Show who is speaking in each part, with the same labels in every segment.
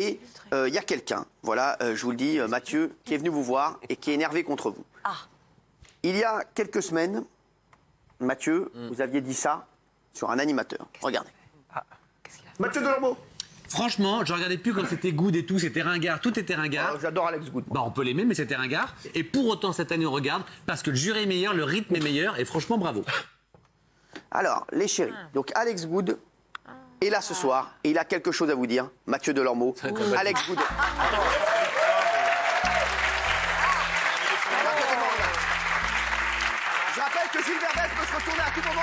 Speaker 1: Et il y a quelqu'un, voilà, je vous le dis, Mathieu, qui est venu vous voir et qui est énervé contre vous.
Speaker 2: Ah.
Speaker 1: Il y a quelques semaines, Mathieu, vous aviez dit ça sur un animateur. Regardez. Mathieu Delormeau.
Speaker 3: Franchement, je regardais plus quand c'était Good et tout, c'était ringard, tout était ringard.
Speaker 1: J'adore Alex Good.
Speaker 3: Bah, on peut l'aimer, mais c'était ringard. Et pour autant, cette année, on regarde parce que le jury est meilleur, le rythme est meilleur, et franchement, bravo.
Speaker 1: Alors, les chéris, donc Alex Good est là ce soir et il a quelque chose à vous dire. Mathieu Delormeau, Alex Good. Je rappelle que Gilles Verdez peut se retourner à tout moment.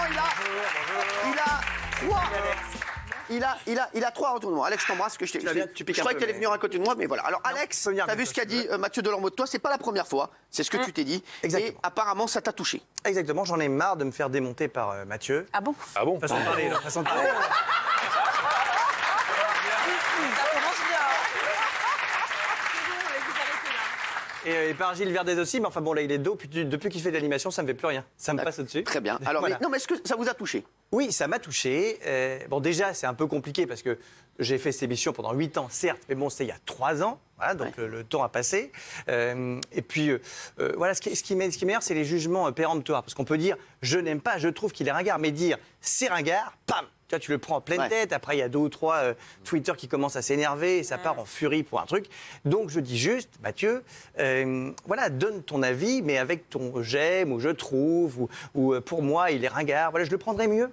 Speaker 1: Il a trois retournements. Alex, je t'embrasse. Je croyais que tu allais venir à côté de moi, mais voilà. Alors, Alex, t'as vu ce qu'a dit Mathieu Delormeau de toi. C'est pas la première fois. C'est ce que tu t'es dit.
Speaker 4: Exactement.
Speaker 1: Et apparemment, ça t'a touché.
Speaker 4: Exactement, j'en ai marre de me faire démonter par Mathieu.
Speaker 2: Ah bon?
Speaker 5: Ah bon?
Speaker 4: Façon de parler, là, façon de parler. Et par Gilles Verdez aussi, mais enfin bon, là, il est dos. Puis depuis qu'il fait de l'animation, ça me fait plus rien. Ça me passe au-dessus.
Speaker 1: Très bien. Alors,
Speaker 4: Voilà.
Speaker 1: non, mais est-ce que ça vous a touché?
Speaker 4: Oui, ça m'a touché. Bon, déjà, c'est un peu compliqué parce que j'ai fait cette émission pendant 8 ans, certes, mais bon, c'était il y a 3 ans. Voilà, donc le temps a passé. Et puis, voilà, ce qui m'énerve, c'est les jugements péremptoires. Parce qu'on peut dire, je n'aime pas, je trouve qu'il est ringard. Mais dire, c'est ringard, pam! Tu vois, tu le prends en pleine tête. Après, il y a 2 ou 3 Twitter qui commencent à s'énerver et ça part en furie pour un truc. Donc, je dis juste, Mathieu, voilà, donne ton avis, mais avec ton j'aime ou je trouve ou pour moi, il est ringard. Voilà, je le prendrais mieux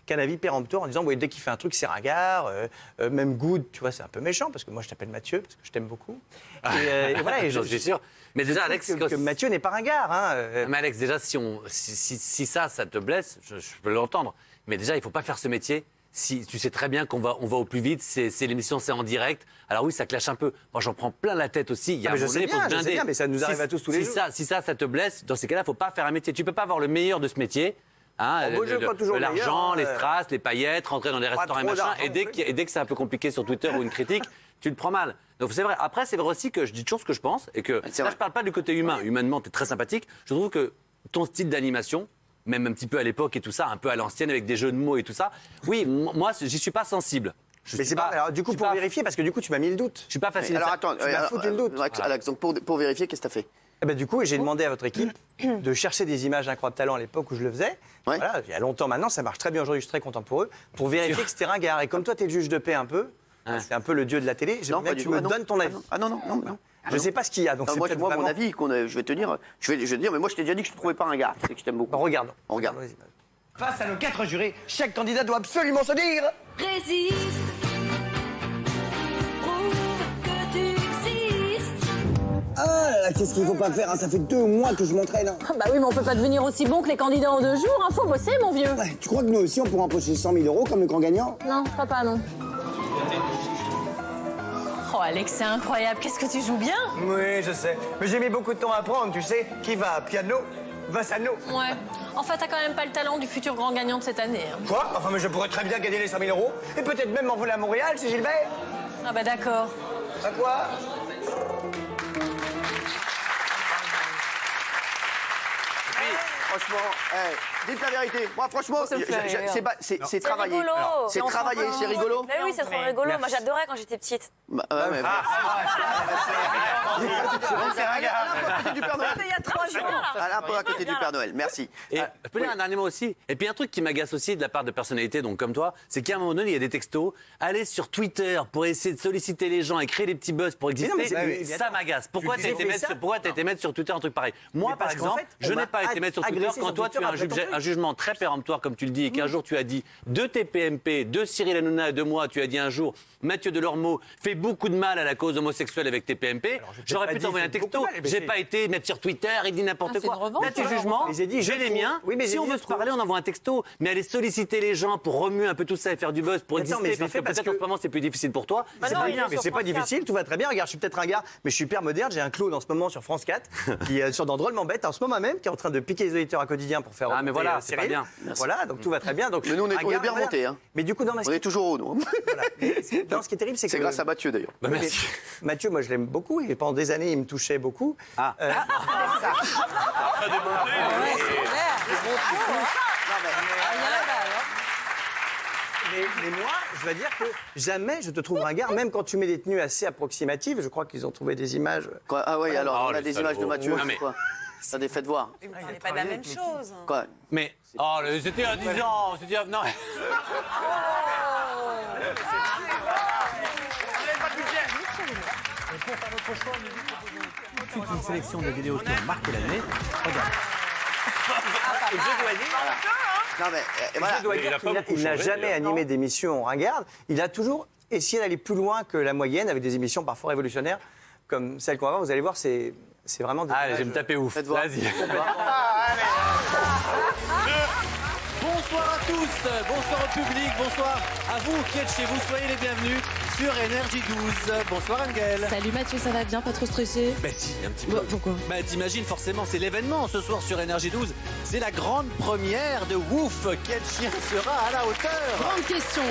Speaker 4: qu'un avis péremptoire en disant, ouais, dès qu'il fait un truc, c'est ringard. Même Good, tu vois, c'est un peu méchant parce que moi, je t'appelle Mathieu parce que je t'aime beaucoup. Et voilà,
Speaker 3: J'en suis sûr. Mais déjà, Alex,
Speaker 4: que Mathieu n'est pas ringard. Hein.
Speaker 3: Mais Alex, déjà, si ça te blesse, je peux l'entendre. Mais déjà, il ne faut pas faire ce métier. Si tu sais très bien qu'on va au plus vite, c'est l'émission, c'est en direct. Alors oui, ça clash un peu. Moi, j'en prends plein la tête aussi. Il y a
Speaker 4: je sais bien, mais ça nous arrive à tous les jours.
Speaker 3: Si ça te blesse, dans ces cas-là, il ne faut pas faire un métier. Tu ne peux pas avoir le meilleur de ce métier. Hein, l'argent, les strass, les paillettes, rentrer dans les restaurants et machin. Et dès que c'est un peu compliqué sur Twitter ou une critique, tu le prends mal. Donc c'est vrai. Après, c'est vrai aussi que je dis toujours ce que je pense. Et que là, je ne parle pas du côté humain. Humainement, tu es très sympathique. Je trouve que ton style d'animation, même un petit peu à l'époque et tout ça, un peu à l'ancienne avec des jeux de mots et tout ça. Oui, moi, j'y suis pas sensible.
Speaker 4: Mais c'est pas. Alors, du coup, pour vérifier, parce que du coup, tu m'as mis le doute.
Speaker 3: Je suis pas facile.
Speaker 1: Alors attends,
Speaker 4: tu m'as foutu le doute.
Speaker 1: Alex, donc pour vérifier, qu'est-ce que t'as fait?
Speaker 4: Eh ben, du coup, j'ai demandé à votre équipe de chercher des images d'Incroyable Talent à l'époque où je le faisais.
Speaker 1: Ouais.
Speaker 4: Voilà, il y a longtemps maintenant, ça marche très bien aujourd'hui, je suis très content pour eux, pour vérifier que c'était ringard. Et comme toi, tu es le juge de paix un peu, c'est un peu le dieu de la télé, j'aimerais bien que tu me donnes ton avis.
Speaker 1: Ah non.
Speaker 4: Je sais pas ce qu'il y a, donc c'est
Speaker 1: Moi,
Speaker 4: peut-être
Speaker 1: mon
Speaker 4: vraiment...
Speaker 1: avis, je vais te dire, mais moi je t'ai déjà dit que je te trouvais pas un gars, c'est que je t'aime beaucoup.
Speaker 4: Bon, regarde.
Speaker 1: On regarde.
Speaker 4: Face à nos 4 jurés, chaque candidat doit absolument se dire...
Speaker 6: Résiste, prouve que tu existes.
Speaker 7: Ah là là, qu'est-ce qu'il faut pas faire, hein. Ça fait 2 mois que je m'entraîne. Hein.
Speaker 2: Bah oui, mais on peut pas devenir aussi bon que les candidats en 2 jours. Faut bosser, mon vieux.
Speaker 7: Ouais, tu crois que nous aussi, on pourra empocher 100 000 € comme le grand gagnant?
Speaker 2: Non, je crois pas, non. Oh, Alex, c'est incroyable. Qu'est-ce que tu joues bien?
Speaker 4: Oui, je sais. Mais j'ai mis beaucoup de temps à apprendre, tu sais. Qui va à piano, va sano.
Speaker 2: Ouais. Enfin, t'as quand même pas le talent du futur grand gagnant de cette année. Hein.
Speaker 4: Quoi? Enfin, mais je pourrais très bien gagner les 100 000 € et peut-être même m'envoler à Montréal, c'est Gilbert.
Speaker 2: Ah bah d'accord.
Speaker 4: À quoi?
Speaker 1: Franchement, dites la vérité. Moi, franchement, c'est travaillé.
Speaker 2: rigolo.
Speaker 1: C'est
Speaker 2: Et on
Speaker 1: travaillé,
Speaker 2: s'en
Speaker 1: c'est rigolo.
Speaker 8: Mais oui, c'est trop rigolo. Moi, j'adorais quand j'étais petite.
Speaker 1: C'est
Speaker 2: Il y a 3 jours.
Speaker 1: Alain Peu à côté du Père Noël, merci.
Speaker 3: Et je peux dire un dernier mot aussi. Et puis un truc qui m'agace aussi de la part de personnalités, donc comme toi, c'est qu'à un moment donné, il y a des textos. Aller sur Twitter pour essayer de solliciter les gens et créer des petits buzz pour exister, ça m'agace. Pourquoi t'as été mettre sur Twitter un truc pareil? Moi, par exemple, je n'ai pas été mettre sur Twitter quand toi, tu as un jugement très péremptoire, comme tu le dis, et qu'un jour tu as dit de TPMP, de Cyril Hanouna et de moi, tu as dit un jour, Mathieu Delormeau fait beaucoup de mal à la cause homosexuelle avec TPMP. J'aurais pu t'envoyer un texto. J'ai pas été mettre sur Twitter, il dit n'importe quoi. Là, tes jugements, j'ai les miens. Si on veut se parler, on envoie un texto. Mais aller solliciter les gens pour remuer un peu tout ça et faire du buzz pour exister, parce que peut-être en ce moment c'est plus difficile pour toi.
Speaker 4: C'est pas bien, mais c'est pas difficile, tout va très bien. Regarde, je suis peut-être un gars, mais je suis hyper moderne. J'ai un clown en ce moment sur France 4, qui est dans Drôlement Bête, en ce moment même, qui est en train de piquer les auditeurs à quotidien pour faire.
Speaker 3: Ah, mais voilà, c'est pas bien.
Speaker 4: Voilà, donc tout va très bien. Donc
Speaker 1: Mais nous, on est bien remontés. Hein.
Speaker 4: Mais du coup, dans
Speaker 1: On est toujours haut, nous.
Speaker 4: ce qui est terrible, c'est que.
Speaker 1: C'est grâce à Mathieu, d'ailleurs.
Speaker 3: Bah, merci.
Speaker 4: Mathieu, moi, je l'aime beaucoup et pendant des années, il me touchait beaucoup.
Speaker 3: Ah.
Speaker 4: Mais moi, je dois dire que jamais je te trouve ringard, même quand tu mets des tenues assez approximatives. Je crois qu'ils ont trouvé des images.
Speaker 1: Quoi? Ah oui, alors
Speaker 3: Oh,
Speaker 1: on a
Speaker 3: le
Speaker 1: des
Speaker 3: salaud.
Speaker 1: images de Mathieu.
Speaker 3: Non, mais-
Speaker 1: Quoi ça des fait voir.
Speaker 8: Vous parlez pas de la même chose.
Speaker 1: Quoi?
Speaker 3: Mais, oh, c'était à 10 ans. C'était à... Non.
Speaker 5: Toute une sélection de vidéos qui ont marqué l'année. Regarde.
Speaker 4: Et je dois dire,
Speaker 1: Non mais voilà.
Speaker 4: je dois dire qu'il n'a jamais animé d'émissions ringardes. Il a toujours essayé d'aller plus loin que la moyenne avec des émissions parfois révolutionnaires comme celle qu'on va voir. Vous allez voir, c'est vraiment des
Speaker 3: Allez, je
Speaker 4: images-
Speaker 3: vais me taper ouf.
Speaker 1: Faites voir.
Speaker 3: Vas-y.
Speaker 5: Bonsoir à tous, bonsoir au public, bonsoir à vous qui êtes chez vous. Soyez les bienvenus sur Énergie 12. Bonsoir Angèle.
Speaker 9: Salut Mathieu, ça va bien, pas trop stressé?
Speaker 5: Ben si, un petit peu.
Speaker 9: Pourquoi?
Speaker 5: Bah t'imagines forcément, c'est l'événement ce soir sur Énergie 12. C'est la grande première de Wouf. Quel chien sera à la hauteur?
Speaker 9: Grande question.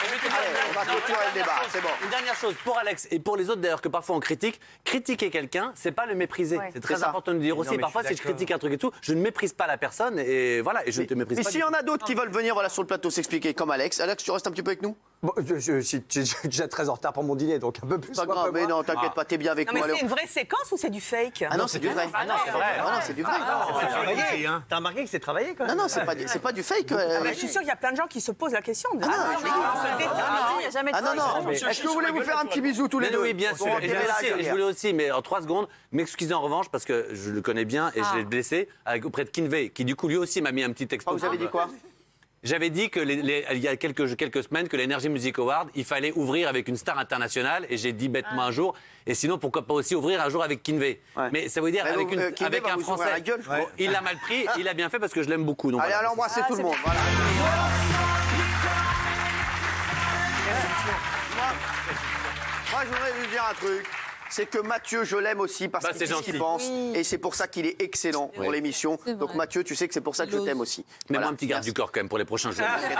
Speaker 1: Allez, on va clôturer le débat, c'est bon.
Speaker 3: Une dernière chose, pour Alex et pour les autres d'ailleurs, que parfois on critique, critiquer quelqu'un, c'est pas le mépriser.
Speaker 8: Ouais.
Speaker 3: C'est très
Speaker 1: C'est ça.
Speaker 3: important de le dire
Speaker 4: Non,
Speaker 3: aussi.
Speaker 4: mais
Speaker 3: Parfois,
Speaker 4: je
Speaker 3: si
Speaker 4: suis
Speaker 3: je critique un truc et tout, je ne méprise pas la personne et voilà, et je ne te méprise
Speaker 1: Mais
Speaker 3: pas.
Speaker 1: s'il y en a d'autres qui veulent venir voilà, sur le plateau s'expliquer, comme Alex. Alex, tu restes un petit peu avec nous?
Speaker 4: Bon, je suis déjà très en retard pour mon dîner, donc un peu plus.
Speaker 1: Pas
Speaker 4: ou un
Speaker 1: grave,
Speaker 4: peu
Speaker 1: mais
Speaker 4: moins.
Speaker 1: non, t'inquiète pas, t'es bien avec
Speaker 10: Non,
Speaker 1: nous.
Speaker 10: mais
Speaker 1: alors.
Speaker 10: c'est une vraie séquence ou c'est du fake?
Speaker 1: Ah non, c'est du vrai.
Speaker 3: Ah non, c'est vrai.
Speaker 1: Ah non, c'est du vrai.
Speaker 4: T'as remarqué que c'est travaillé quand
Speaker 1: Non,
Speaker 4: même.
Speaker 1: non, c'est pas du fake.
Speaker 10: Ah, mais je suis sûre qu'il y a plein de gens qui se posent la question. De...
Speaker 8: Il n'y a jamais de
Speaker 1: Ah non,
Speaker 8: fake.
Speaker 1: non. Est-ce que vous voulez vous faire un petit bisou tous les
Speaker 3: Mais
Speaker 1: deux?
Speaker 3: oui, bien sûr.
Speaker 1: Bon,
Speaker 3: Et
Speaker 1: ok, mais là,
Speaker 3: je voulais aussi, mais en 3 secondes, m'excuser en revanche parce que je le connais bien et je l'ai blessé auprès de Kinvey, qui du coup lui aussi m'a mis un petit texto.
Speaker 1: Vous avez dit quoi?
Speaker 3: J'avais dit que il y a quelques semaines que l'Energy Music Award, il fallait ouvrir avec une star internationale et j'ai dit bête-moi un jour et sinon pourquoi pas aussi ouvrir un jour avec Kinvey.
Speaker 1: Ouais.
Speaker 3: Mais ça veut dire
Speaker 1: Mais
Speaker 3: avec,
Speaker 1: donc, Kinvey
Speaker 3: avec
Speaker 1: va
Speaker 3: un
Speaker 1: vous ouvrir
Speaker 3: Français.
Speaker 1: la gueule, je crois.
Speaker 3: Bon, il l'a mal pris, il a bien fait parce que je l'aime beaucoup. Donc
Speaker 1: Allez,
Speaker 3: voilà.
Speaker 1: allons embrasser tout le monde. Voilà. Moi, je voudrais lui dire un truc. C'est que Mathieu, je l'aime aussi parce
Speaker 3: Bah,
Speaker 1: qu'il
Speaker 3: c'est
Speaker 1: dit ce qu'il
Speaker 3: gentil.
Speaker 1: pense. Et c'est pour ça qu'il est excellent pour l'émission.
Speaker 9: C'est
Speaker 1: Donc
Speaker 9: vrai.
Speaker 1: Mathieu, tu sais que c'est pour ça que je t'aime aussi.
Speaker 3: Mets-moi
Speaker 1: Voilà.
Speaker 3: un petit garde du corps quand même pour les prochains jours.
Speaker 1: Merci.